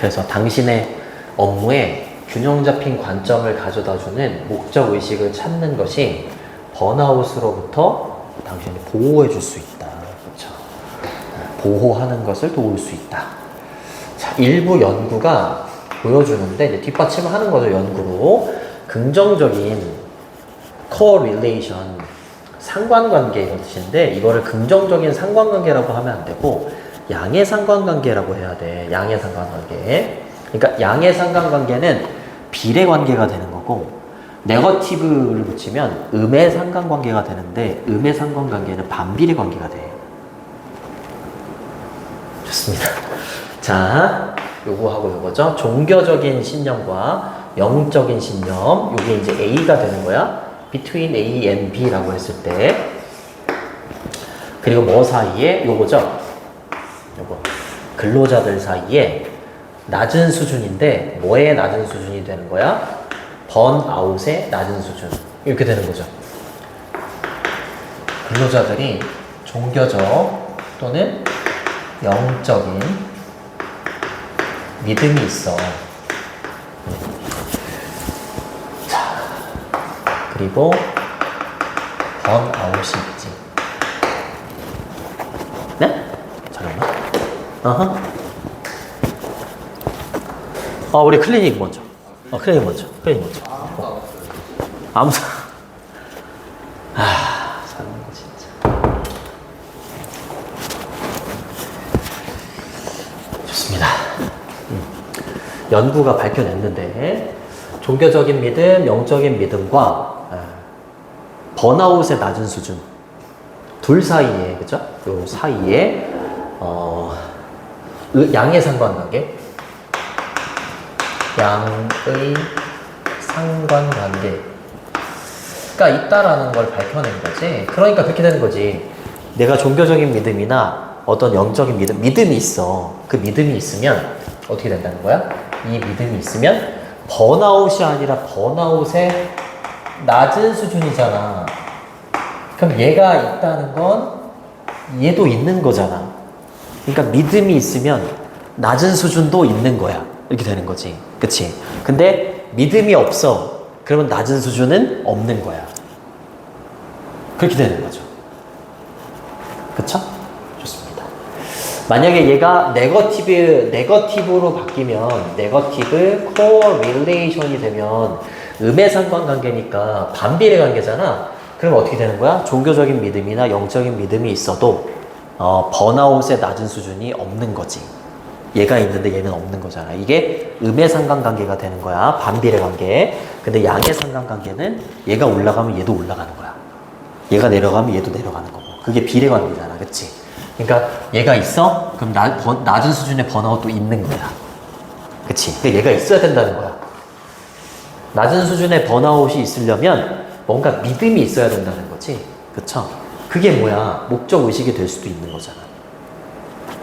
그래서 당신의 업무에 균형 잡힌 관점을 가져다주는 목적의식을 찾는 것이 번아웃으로부터 당신을 보호해 줄 수 있다. 그렇죠? 보호하는 것을 도울 수 있다. 자, 일부 연구가 보여주는데 이제 뒷받침하는 거죠. 연구로 긍정적인 correlation 상관관계 이런 뜻인데 이거를 긍정적인 상관관계라고 하면 안 되고 양의 상관관계라고 해야 돼. 양의 상관관계. 그러니까 양의 상관관계는 비례관계가 되는 거고 네거티브를 붙이면 음의 상관관계가 되는데 음의 상관관계는 반비례관계가 돼. 좋습니다. 자, 요거하고 요거죠. 종교적인 신념과 영적인 신념. 요게 이제 A가 되는 거야. between A and B라고 했을 때. 그리고 뭐 사이에? 요거죠. 요거. 근로자들 사이에 낮은 수준인데 뭐의 낮은 수준이 되는 거야? 번아웃의 낮은 수준. 이렇게 되는 거죠. 근로자들이 종교적 또는 영적인 믿음이 있어. 자, 그리고 번아웃이 있지. 네? 잠깐만. 어허. 우리 클리닉 먼저. 클리닉 먼저. 아무 사는 거 진짜. 좋습니다. 연구가 밝혀냈는데 종교적인 믿음, 영적인 믿음과 번아웃의 낮은 수준 둘 사이에, 그죠? 요 사이에 양의 상관관계, 양의 상관관계가 있다라는 걸 밝혀낸 거지. 그러니까 그렇게 되는 거지. 내가 종교적인 믿음이나 어떤 영적인 믿음이 있어. 그 믿음이 있으면 어떻게 된다는 거야? 이 믿음이 있으면 번아웃이 아니라 번아웃의 낮은 수준이잖아. 그럼 얘가 있다는 건 얘도 있는 거잖아. 그러니까 믿음이 있으면 낮은 수준도 있는 거야. 이렇게 되는 거지. 그치? 근데 믿음이 없어. 그러면 낮은 수준은 없는 거야. 그렇게 되는 거죠. 그쵸? 좋습니다. 만약에 얘가 네거티브로 바뀌면, 네거티브 correlation이 되면 음의 상관관계니까 반비례 관계잖아. 그럼 어떻게 되는 거야? 종교적인 믿음이나 영적인 믿음이 있어도 번아웃의 낮은 수준이 없는 거지. 얘가 있는데 얘는 없는 거잖아. 이게 음의 상관관계가 되는 거야. 반비례 관계. 근데 양의 상관관계는 얘가 올라가면 얘도 올라가는 거야. 얘가 내려가면 얘도 내려가는 거고. 그게 비례 관계잖아. 그치? 그러니까 얘가 있어? 그럼 낮은 수준의 번아웃도 있는 거야. 그치? 그러니까 얘가 있어야 된다는 거야. 낮은 수준의 번아웃이 있으려면 뭔가 믿음이 있어야 된다는 거지. 그쵸? 그게 뭐야? 목적의식이 될 수도 있는 거잖아.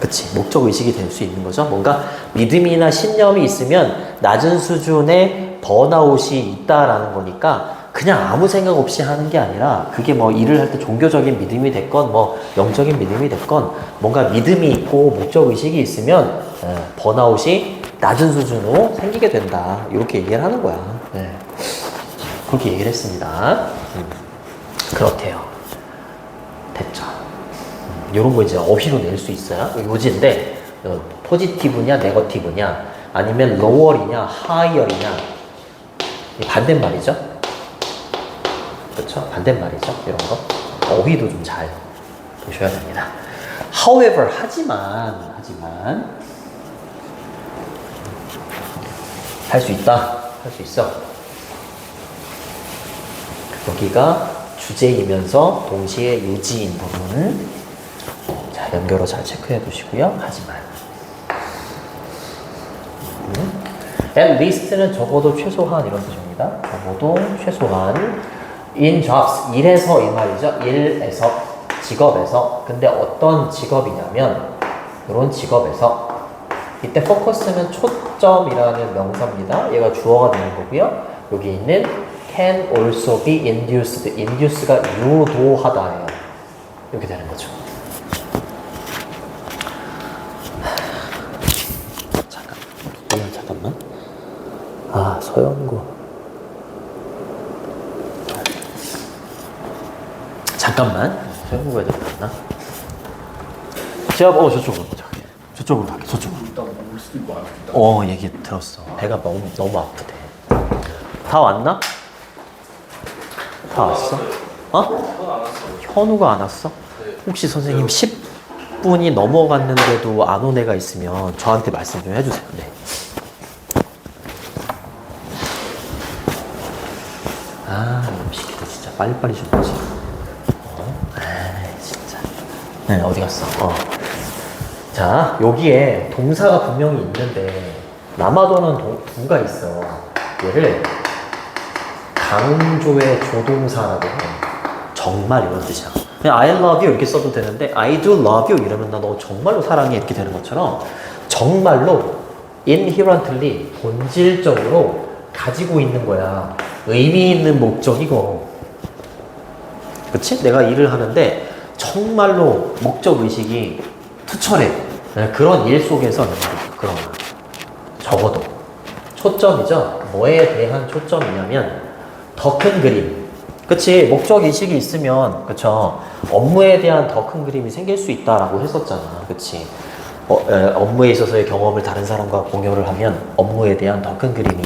그치? 목적의식이 될 수 있는 거죠. 뭔가 믿음이나 신념이 있으면 낮은 수준의 번아웃이 있다라는 거니까 그냥 아무 생각 없이 하는 게 아니라 그게 뭐 일을 할 때 종교적인 믿음이 됐건 뭐 영적인 믿음이 됐건 뭔가 믿음이 있고 목적의식이 있으면 번아웃이 낮은 수준으로 생기게 된다. 이렇게 얘기를 하는 거야. 네. 그렇게 얘기를 했습니다. 그렇대요. 됐죠. 이런 거 이제 어휘로 낼 수 있어요. 요지인데 포지티브냐 네거티브냐 아니면 로월이냐 하이어리냐 반대말이죠. 그렇죠? 반대말이죠. 이런 거 어휘도 좀 잘 보셔야 됩니다. However 하지만 할 수 있다. 할 수 있어. 여기가 주제이면서 동시에 유지인 부분. 자, 연결어 잘 체크해 두시고요. 하지만. At least는 적어도 최소한 이런 뜻입니다. 적어도 최소한. In jobs, 일에서 이 말이죠. 일에서, 직업에서. 근데 어떤 직업이냐면 이런 직업에서 이때 focus는 초점이라는 명사입니다. 얘가 주어가 되는 거고요. 여기 있는 can also be induced. induce가 유도하다예요. 이렇게 되는 거죠. 잠깐. 아, 서연고. 잠깐만. 서연고 애들 봤나? 제가 저쪽으로 보자. 저쪽으로 갈게. 저쪽으로. 일단 올 수도 있고 안 수도 있다. 얘기 들었어. 배가 너무 아프대. 다 왔나? 다 왔어? 현우가 안 왔어? 혹시 선생님 10분이 넘어갔는데도 안 온 애가 있으면 저한테 말씀 좀 해주세요. 네. 이놈 시키다 진짜 빨리빨리 좀 하지. 진짜. 네, 어디 갔어? 자, 여기에 동사가 분명히 있는데 남아도는 부가 있어. 얘를 강조의 조동사라고 해. 정말 이런 뜻이야. 그냥 I love you 이렇게 써도 되는데 I do love you 이러면 나 너 정말로 사랑해 이렇게 되는 것처럼 정말로 inherently 본질적으로 가지고 있는 거야. 의미 있는 목적이고. 그치? 내가 일을 하는데 정말로 목적의식이 투철해. 그런 일 속에서 그런 거. 적어도 초점이죠. 뭐에 대한 초점이냐면 더 큰 그림. 그치? 목적의식이 있으면 그쵸? 업무에 대한 더 큰 그림이 생길 수 있다라고 했었잖아. 그치? 업무에 있어서의 경험을 다른 사람과 공유를 하면 업무에 대한 더 큰 그림이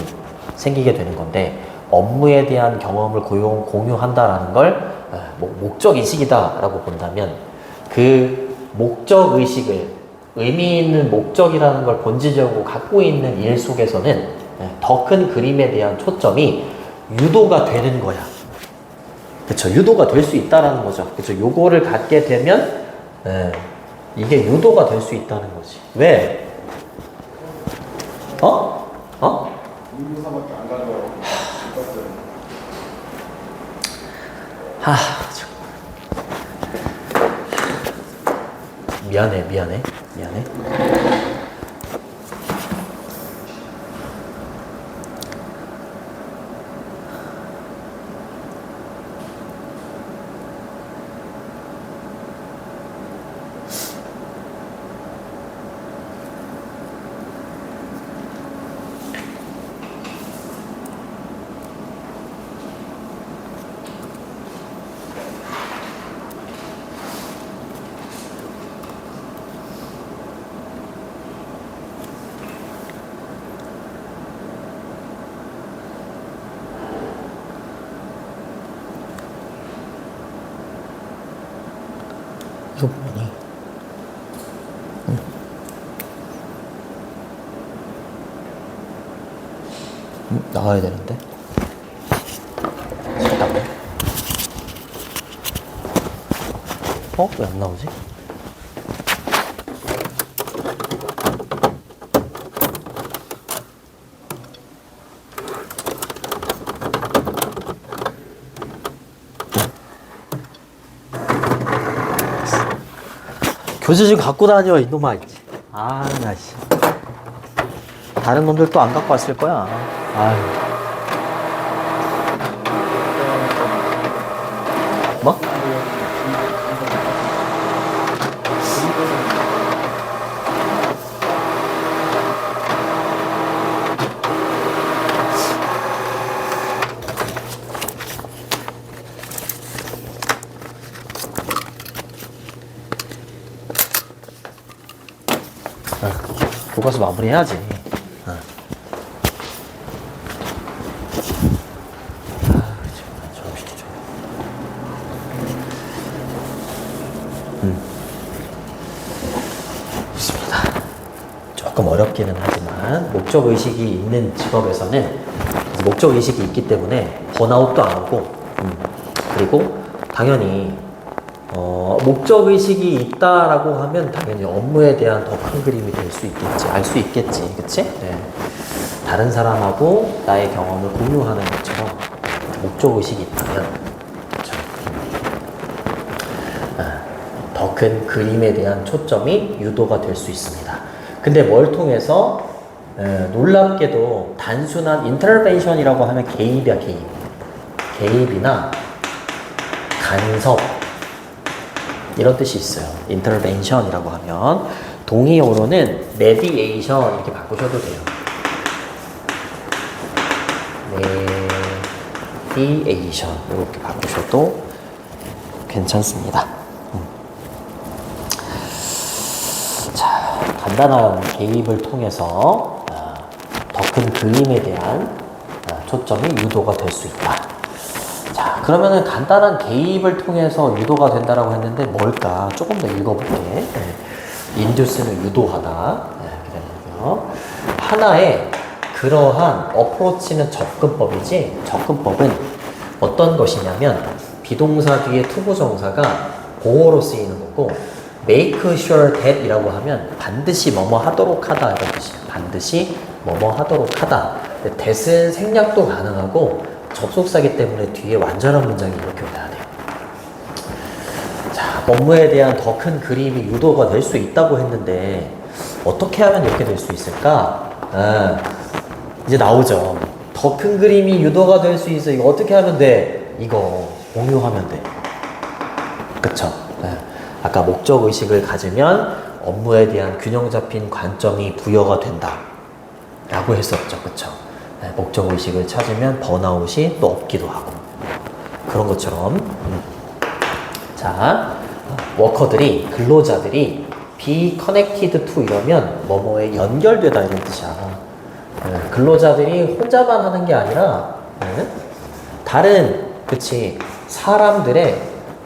생기게 되는 건데 업무에 대한 경험을 공유한다라는 걸 목적의식이다라고 본다면 그 목적의식을 의미 있는 목적이라는 걸 본질적으로 갖고 있는 일 속에서는 더 큰 그림에 대한 초점이 유도가 되는 거야. 그쵸? 유도가 될 수 있다라는 거죠. 그쵸? 요거를 갖게 되면 이게 유도가 될 수 있다는 거지. 왜? 인구사밖에 안 가져가고 미안해. 이거 뭐니? 나가야 되는데. 잠깐만. 왜 안 나오지? 교재집 갖고 다녀 이놈아. 나 씨. 다른 놈들 또 안 갖고 왔을 거야. 아유. 뭐? 교과서 마무리해야지. 좋습니다. 조금 어렵기는 하지만 목적의식이 있는 직업에서는 목적의식이 있기 때문에 번아웃도 안 오고 그리고 당연히 목적의식이 있다라고 하면 당연히 업무에 대한 더 큰 그림이 될 수 있겠지. 알 수 있겠지. 그치? 네. 다른 사람하고 나의 경험을 공유하는 것처럼 목적의식이 있다면 더 큰 그림에 대한 초점이 유도가 될 수 있습니다. 근데 뭘 통해서 놀랍게도 단순한 인터벤션이라고 하면 개입이야. 개입이나 간섭 이런 뜻이 있어요. intervention이라고 하면 동의어로는 mediation 이렇게 바꾸셔도 돼요. mediation 이렇게 바꾸셔도 괜찮습니다. 자, 간단한 개입을 통해서 더 큰 그림에 대한 초점이 유도가 될 수 있다. 자, 그러면은 간단한 개입을 통해서 유도가 된다라고 했는데 뭘까? 조금 더 읽어볼게. 인듀스는 유도하다. 그다음에요. 하나의 그러한 어프로치는 접근법이지. 접근법은 어떤 것이냐면 비동사 뒤에 투부정사가 보어로 쓰이는 거고 make sure that 이라고 하면 반드시 뭐뭐 하도록 하다 이런 뜻이에요. 반드시 뭐뭐 하도록 하다. that은 생략도 가능하고 접속사기 때문에 뒤에 완전한 문장이 이렇게 와야 돼요. 자, 업무에 대한 더 큰 그림이 유도가 될 수 있다고 했는데 어떻게 하면 이렇게 될 수 있을까? 이제 나오죠. 더 큰 그림이 유도가 될 수 있어. 이거 어떻게 하면 돼? 이거 공유하면 돼. 그쵸? 아까 목적의식을 가지면 업무에 대한 균형 잡힌 관점이 부여가 된다 라고 했었죠. 그쵸? 목적의식을 찾으면 번아웃이 또 없기도 하고 그런 것처럼 자, 워커들이 근로자들이 be connected to 이러면 뭐뭐에 연결되다 이런 뜻이야. 근로자들이 혼자만 하는 게 아니라 다른 그치 사람들의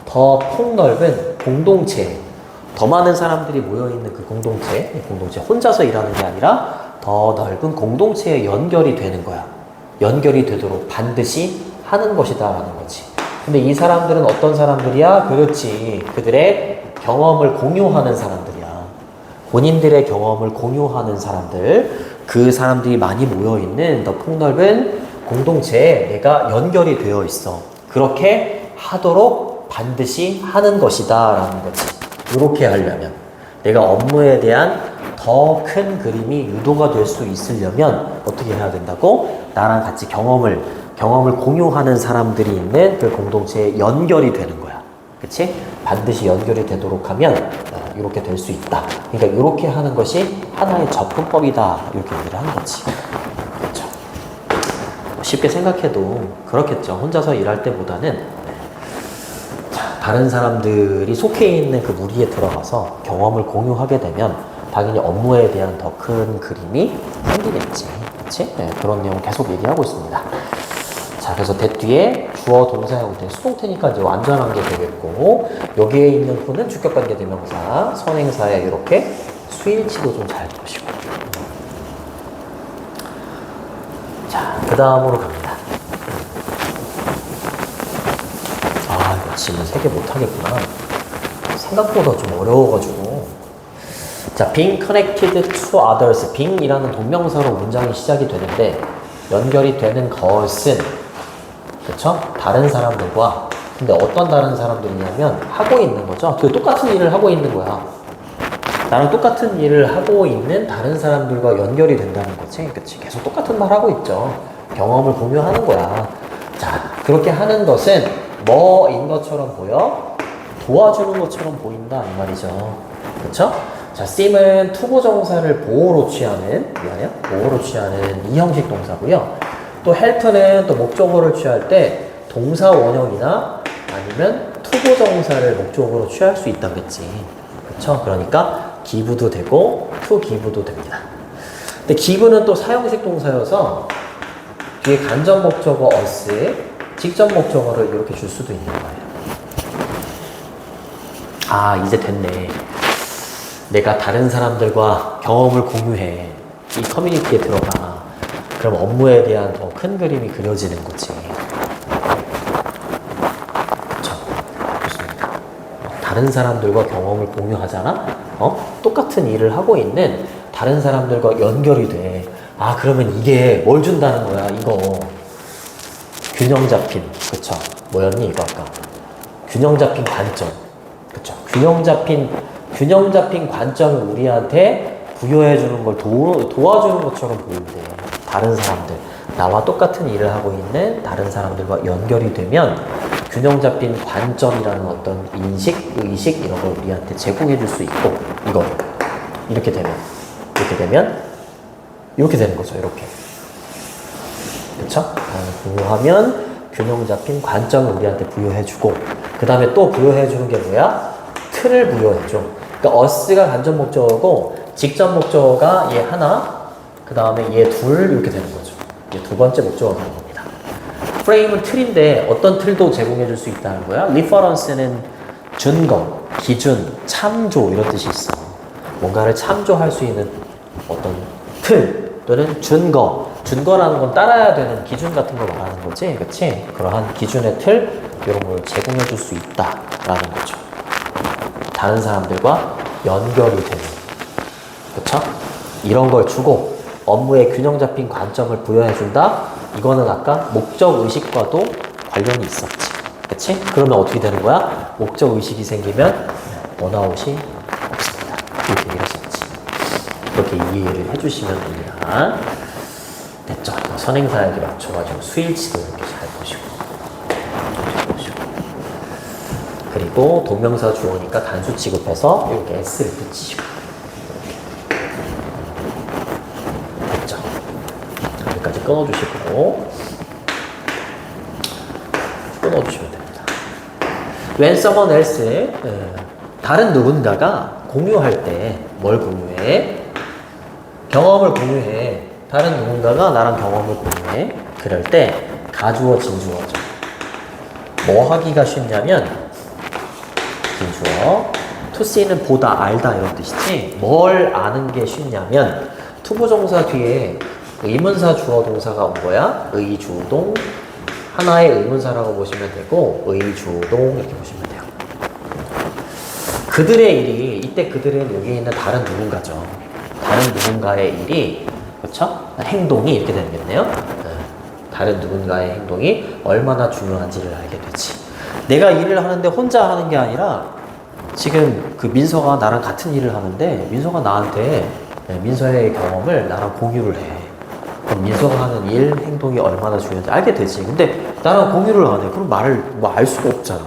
더 폭넓은 공동체, 더 많은 사람들이 모여있는 그 공동체 혼자서 일하는 게 아니라 더 넓은 공동체에 연결이 되는 거야. 연결이 되도록 반드시 하는 것이다 라는 거지. 근데 이 사람들은 어떤 사람들이야? 그렇지, 그들의 경험을 공유하는 사람들이야. 본인들의 경험을 공유하는 사람들, 그 사람들이 많이 모여있는 더 폭넓은 공동체에 내가 연결이 되어 있어. 그렇게 하도록 반드시 하는 것이다 라는 거지. 이렇게 하려면 내가 업무에 대한 더 큰 그림이 유도가 될 수 있으려면 어떻게 해야 된다고? 나랑 같이 경험을 공유하는 사람들이 있는 그 공동체에 연결이 되는 거야. 그치? 반드시 연결이 되도록 하면 이렇게 될 수 있다. 그러니까 이렇게 하는 것이 하나의 접근법이다. 이렇게 얘기를 하는 거지. 그렇죠? 쉽게 생각해도 그렇겠죠. 혼자서 일할 때보다는 다른 사람들이 속해 있는 그 무리에 들어가서 경험을 공유하게 되면 당연히 업무에 대한 더 큰 그림이 생기겠지. 그치? 그런 내용 계속 얘기하고 있습니다. 자, 그래서 that 뒤에 주어 동사 형태 수동태니까 이제 완전한 게 되겠고 여기에 있는 who는 주격관계 대명사 선행사에 이렇게 수일치도 좀 잘 보시고 자, 그 다음으로 갑니다. 이거 지금 3개 못하겠구나. 생각보다 좀 어려워가지고 자, being connected to others being이라는 동명사로 문장이 시작이 되는데 연결이 되는 것은 그쵸? 다른 사람들과 근데 어떤 다른 사람들이냐면 하고 있는 거죠. 그 똑같은 일을 하고 있는 거야. 나랑 똑같은 일을 하고 있는 다른 사람들과 연결이 된다는 거지. 그치? 계속 똑같은 말 하고 있죠. 경험을 공유하는 거야. 자, 그렇게 하는 것은 뭐인 것처럼 보여? 도와주는 것처럼 보인다 이 말이죠. 그쵸? 자, sim은 투부정사를 보호로 취하는 이 형식 동사고요. 또 help는 또 목적어를 취할 때 동사 원형이나 아니면 투부정사를 목적어로 취할 수 있다겠지. 그쵸? 그러니까 give도 되고 to give도 됩니다. 근데 give는 또 사형식 동사여서 뒤에 간접 목적어 us, 직접 목적어를 이렇게 줄 수도 있는 거예요. 이제 됐네. 내가 다른 사람들과 경험을 공유해. 이 커뮤니티에 들어가. 그럼 업무에 대한 더 큰 그림이 그려지는 거지. 그렇죠? 좋습니다. 다른 사람들과 경험을 공유하잖아? 똑같은 일을 하고 있는 다른 사람들과 연결이 돼. 그러면 이게 뭘 준다는 거야, 이거. 균형 잡힌, 그쵸? 뭐였니, 이거 아까? 균형 잡힌 관점. 그쵸? 균형 잡힌 관점을 우리한테 부여해주는 걸 도와주는 것처럼 보이는데, 다른 사람들, 나와 똑같은 일을 하고 있는 다른 사람들과 연결이 되면 균형 잡힌 관점이라는 어떤 인식, 의식 이런 걸 우리한테 제공해 줄 수 있고, 이거. 이렇게 되면 이렇게 되는 거죠, 이렇게. 그쵸? 공유하면 균형 잡힌 관점을 우리한테 부여해주고, 그 다음에 또 부여해주는 게 뭐야? 틀을 부여해줘. 그러니까 us가 간접 목적어고 직접 목적어가 얘 하나, 그 다음에 얘 둘 이렇게 되는 거죠. 이게 두 번째 목적어가 되는 겁니다. 프레임은 틀인데 어떤 틀도 제공해 줄 수 있다는 거야. 리퍼런스는 준거, 기준, 참조 이런 뜻이 있어. 뭔가를 참조할 수 있는 어떤 틀 또는 준거라는 건 따라야 되는 기준 같은 걸 말하는 거지, 그렇지? 그러한 기준의 틀 이런 걸 제공해 줄 수 있다라는 거죠. 다른 사람들과 연결이 되는, 그렇죠? 이런 걸 주고 업무에 균형 잡힌 관점을 부여해 준다. 이거는 아까 목적 의식과도 관련이 있었지, 그렇지? 그러면 어떻게 되는 거야? 목적 의식이 생기면 번아웃이 없습니다. 이렇게 얘기를 했었지. 그렇게 이해를 해주시면 됩니다. 됐죠? 선행사역에 맞춰가지고 수일치도 이렇게 잘 보시고. 그리고 동명사 주어니까 단수 취급해서 이렇게 S를 붙이시고. 됐죠? 여기까지 끊어주시고. 끊어주시면 됩니다. When someone else, 다른 누군가가 공유할 때 뭘 공유해? 경험을 공유해. 다른 누군가가 나랑 경험을 공유해. 그럴 때 가주어, 진주어죠. 뭐 하기가 쉽냐면 진주어. to see는 보다, 알다 이런 뜻이지. 뭘 아는 게 쉽냐면 투부정사 뒤에 의문사 주어 동사가 온 거야. 의주동. 하나의 의문사라고 보시면 되고 의주동 이렇게 보시면 돼요. 그들의 일이, 이때 그들은 여기 있는 다른 누군가죠. 다른 누군가의 일이, 그렇죠? 행동이 이렇게 되겠네요. 다른 누군가의 행동이 얼마나 중요한지를 알게 되지. 내가 일을 하는데 혼자 하는 게 아니라 지금 그 민서가 나랑 같은 일을 하는데 민서가 나한테 민서의 경험을 나랑 공유를 해. 그럼 민서가 하는 일, 행동이 얼마나 중요한지 알게 되지. 근데 나랑 공유를 안 해. 그럼 말을 뭐 알 수가 없잖아.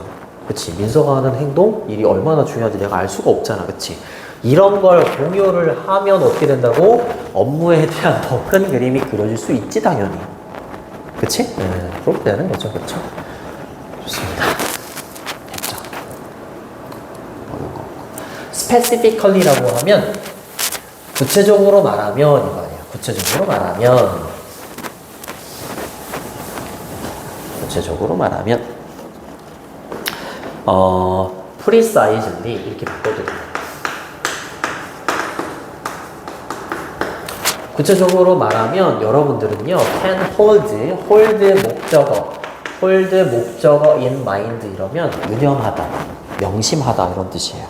그치? 민서가 하는 행동, 일이 얼마나 중요한지 내가 알 수가 없잖아. 그치? 이런 걸 공유를 하면 어떻게 된다고? 업무에 대한 더 큰 그림이 그려질 수 있지, 당연히. 그치? 그렇게 되는 거죠. 그쵸? 좋습니다. 됐죠? specifically라고 하면 구체적으로 말하면 이거 아니야. 구체적으로 말하면 precisely 이렇게 바꿔도 돼요. 구체적으로 말하면 여러분들은요 can hold 목적어 in mind 이러면 유념하다, 명심하다 이런 뜻이에요.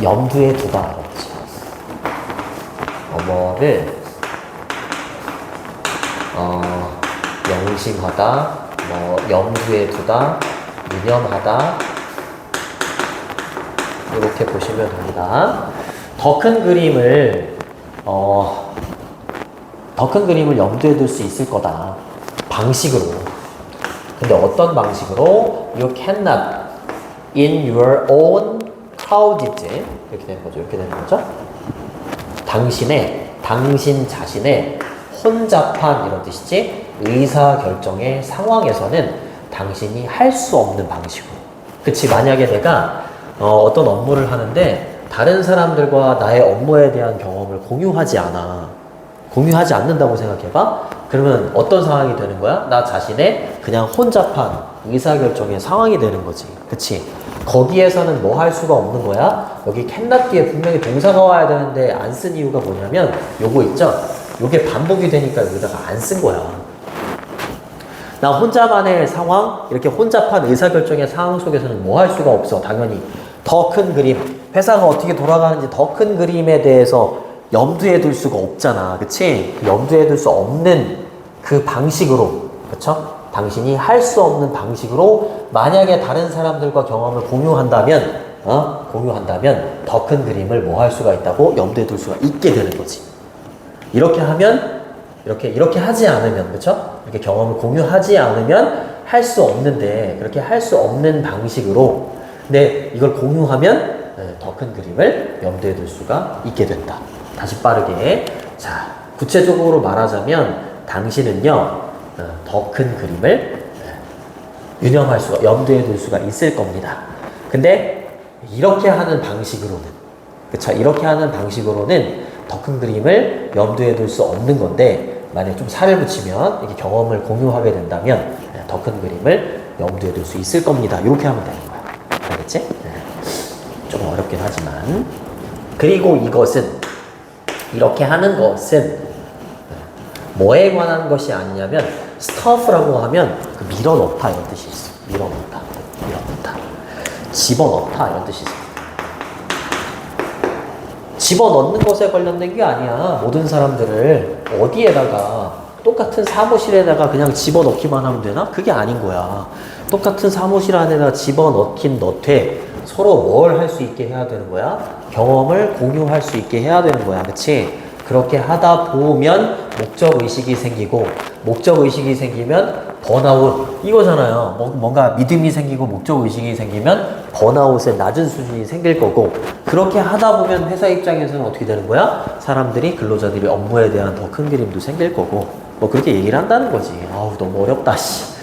염두에 두다 이런 뜻이에요. 뭐를 명심하다, 염두에 두다, 유념하다 이렇게 보시면 됩니다. 더 큰 그림을 염두에 둘 수 있을 거다. 방식으로. 근데 어떤 방식으로? You cannot in your own crowded 이렇게 되는 거죠. 이렇게 되는 거죠. 당신 자신의 혼잡한 이런 뜻이지. 의사결정의 상황에서는 당신이 할 수 없는 방식으로. 그치? 만약에 내가 어떤 업무를 하는데 다른 사람들과 나의 업무에 대한 경험을 공유하지 않는다고 생각해봐. 그러면 어떤 상황이 되는 거야? 나 자신의 그냥 혼잡한 의사결정의 상황이 되는 거지. 그치? 거기에서는 뭐 할 수가 없는 거야? 여기 캔낫 뒤에 분명히 동사가 와야 되는데 안 쓴 이유가 뭐냐면 요거 있죠? 요게 반복이 되니까 여기다가 안 쓴 거야. 나 혼자만의 상황, 이렇게 혼잡한 의사결정의 상황 속에서는 뭐 할 수가 없어. 당연히 더 큰 그림, 회사가 어떻게 돌아가는지 더 큰 그림에 대해서 염두에 둘 수가 없잖아. 그치? 염두에 둘 수 없는 그 방식으로, 그쵸? 당신이 할 수 없는 방식으로 만약에 다른 사람들과 경험을 공유한다면 더 큰 그림을 뭐 할 수가 있다고? 염두에 둘 수가 있게 되는 거지. 이렇게 하면, 이렇게 하지 않으면, 그쵸? 이렇게 경험을 공유하지 않으면 할 수 없는데, 그렇게 할 수 없는 방식으로, 근데 이걸 공유하면 더 큰 그림을 염두에 둘 수가 있게 된다. 다시 빠르게. 자, 구체적으로 말하자면, 당신은요, 더 큰 그림을 유념할 수가, 염두에 둘 수가 있을 겁니다. 근데 이렇게 하는 방식으로는, 그쵸? 이렇게 하는 방식으로는 더 큰 그림을 염두에 둘 수 없는 건데, 만약에 좀 살을 붙이면, 이렇게 경험을 공유하게 된다면, 더 큰 그림을 염두에 둘 수 있을 겁니다. 이렇게 하면 되는 거야. 알겠지? 좀 어렵긴 하지만. 그리고 이것은, 이렇게 하는 것은, 뭐에 관한 것이 아니냐면, stuff라고 하면, 그 밀어넣다 이런 뜻이 있어. 밀어넣다. 밀어넣다. 집어넣다 이런 뜻이 있어. 집어넣는 것에 관련된 게 아니야. 모든 사람들을 어디에다가 똑같은 사무실에다가 그냥 집어넣기만 하면 되나? 그게 아닌 거야. 똑같은 사무실 안에다가 집어넣긴 넣되 서로 뭘 할 수 있게 해야 되는 거야? 경험을 공유할 수 있게 해야 되는 거야. 그치? 그렇게 하다 보면 목적의식이 생기고, 목적의식이 생기면 번아웃 이거잖아요. 뭔가 믿음이 생기고 목적의식이 생기면 번아웃의 낮은 수준이 생길 거고, 그렇게 하다 보면 회사 입장에서는 어떻게 되는 거야? 사람들이, 근로자들이 업무에 대한 더 큰 그림도 생길 거고, 뭐 그렇게 얘기를 한다는 거지. 아우 너무 어렵다 씨.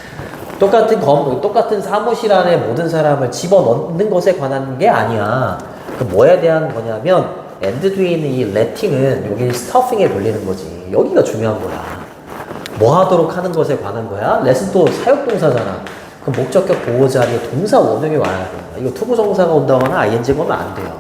똑같은 사무실 안에 모든 사람을 집어넣는 것에 관한 게 아니야. 그 뭐에 대한 거냐면, 엔드 뒤에 있는 이 letting은 여기 스터핑에 걸리는 거지. 여기가 중요한 거야. 뭐 하도록 하는 것에 관한 거야? let은 또 사역동사잖아. 그럼 목적격 보호 자리에 동사 원형이 와야 돼. 이거 투부정사가 온다거나 ing가 오면 안 돼요.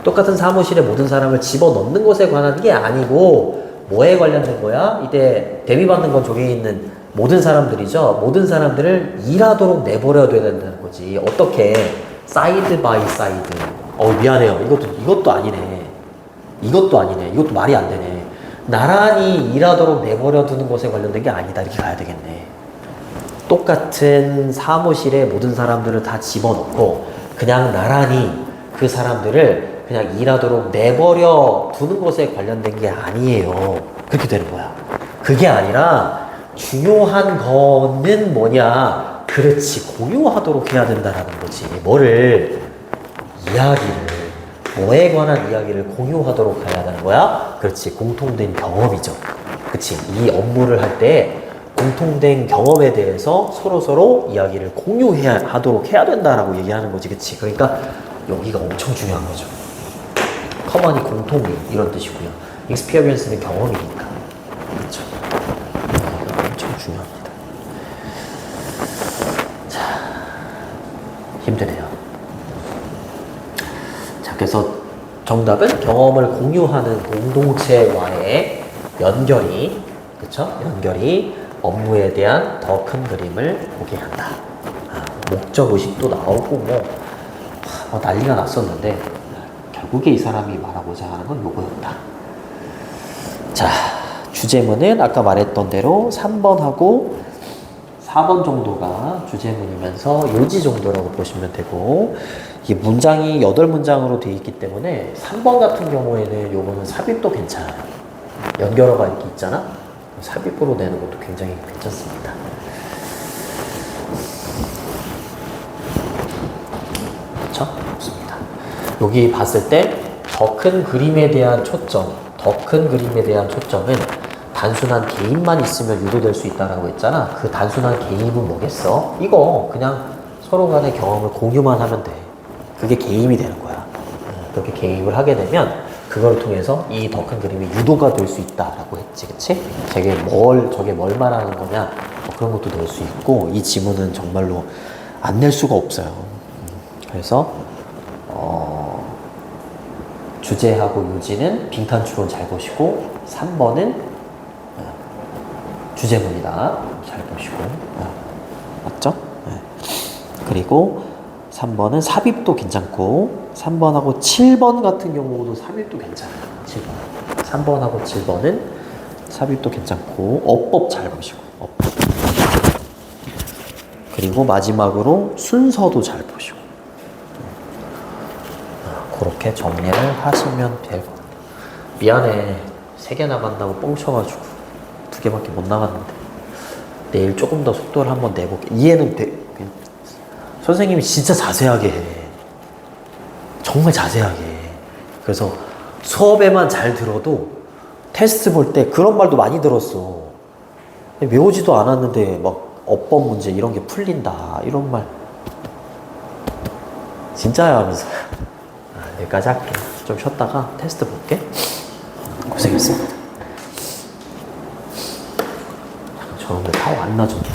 똑같은 사무실에 모든 사람을 집어넣는 것에 관한 게 아니고, 뭐에 관련된 거야? 이때 대비받는 건 저기 있는 모든 사람들이죠. 모든 사람들을 일하도록 내버려둬야 된다는 거지. 어떻게? 사이드 바이 사이드. 미안해요. 이것도 아니네. 이것도 아니네. 이것도 말이 안 되네. 나란히 일하도록 내버려두는 것에 관련된 게 아니다. 이렇게 가야 되겠네. 똑같은 사무실에 모든 사람들을 다 집어넣고 그냥 나란히 그 사람들을 그냥 일하도록 내버려 두는 것에 관련된 게 아니에요. 그렇게 되는 거야. 그게 아니라 중요한 거는 뭐냐? 그렇지, 공유하도록 해야 된다라는 거지. 뭐를? 이야기를. 뭐에 관한 이야기를 공유하도록 해야 되는 거야? 그렇지, 공통된 경험이죠. 그치, 이 업무를 할 때 공통된 경험에 대해서 서로 이야기를 공유하도록 해야 된다라고 얘기하는 거지. 그치? 그러니까 여기가 엄청 중요한 거죠. 커먼이 공통이 이런 뜻이고요. experience는 경험이니까. 그렇죠. 엄청 중요합니다. 자, 힘드네요. 자, 그래서 정답은 경험을 공유하는 공동체와의 연결이, 그쵸? 연결이 업무에 대한 더 큰 그림을 보게 한다. 목적의식도 나오고 난리가 났었는데 결국에 이 사람이 말하고자 하는 건 요거였다. 자, 주제문은 아까 말했던 대로 3번하고 4번 정도가 주제문이면서 요지 정도라고 보시면 되고, 이게 문장이 8문장으로 되어 있기 때문에 3번 같은 경우에는 요거는 삽입도 괜찮아요. 연결어가 이렇게 있잖아? 삽입으로 내는 것도 굉장히 괜찮습니다. 그렇죠? 좋습니다. 여기 봤을 때 더 큰 그림에 대한 초점, 더 큰 그림에 대한 초점은 단순한 개입만 있으면 유도될 수 있다라고 했잖아. 그 단순한 개입은 뭐겠어? 이거 그냥 서로 간의 경험을 공유만 하면 돼. 그게 개입이 되는 거야. 그렇게 개입을 하게 되면 그걸 통해서 이 더 큰 그림이 유도가 될 수 있다라고 했지, 그치? 저게 뭘 말하는 거냐? 그런 것도 낼 수 있고, 이 지문은 정말로 안 낼 수가 없어요. 그래서 주제하고 요지는 빈칸 추론 잘 보시고, 3번은 주제문이다. 잘 보시고. 맞죠? 그리고 3번은 삽입도 괜찮고, 3번하고 7번 같은 경우도 삽입도 괜찮아요. 7번. 3번하고 7번은 삽입도 괜찮고, 어법 잘 보시고, 어법. 그리고 마지막으로 순서도 잘 보시고. 그렇게 정리를 하시면 되고. 미안해. 3개 나간다고 뻥쳐가지고 2개밖에 못 나갔는데. 내일 조금 더 속도를 한번 내볼게. 이해는 돼. 선생님이 진짜 자세하게 해. 정말 자세하게 해. 그래서 수업에만 잘 들어도 테스트 볼 때 그런 말도 많이 들었어. 외우지도 않았는데 막 어법 문제 이런 게 풀린다 이런 말 진짜야 하면서 여기까지 할게. 좀 쉬었다가 테스트 볼게. 고생했습니다. 저놈들 다 왔나 저기.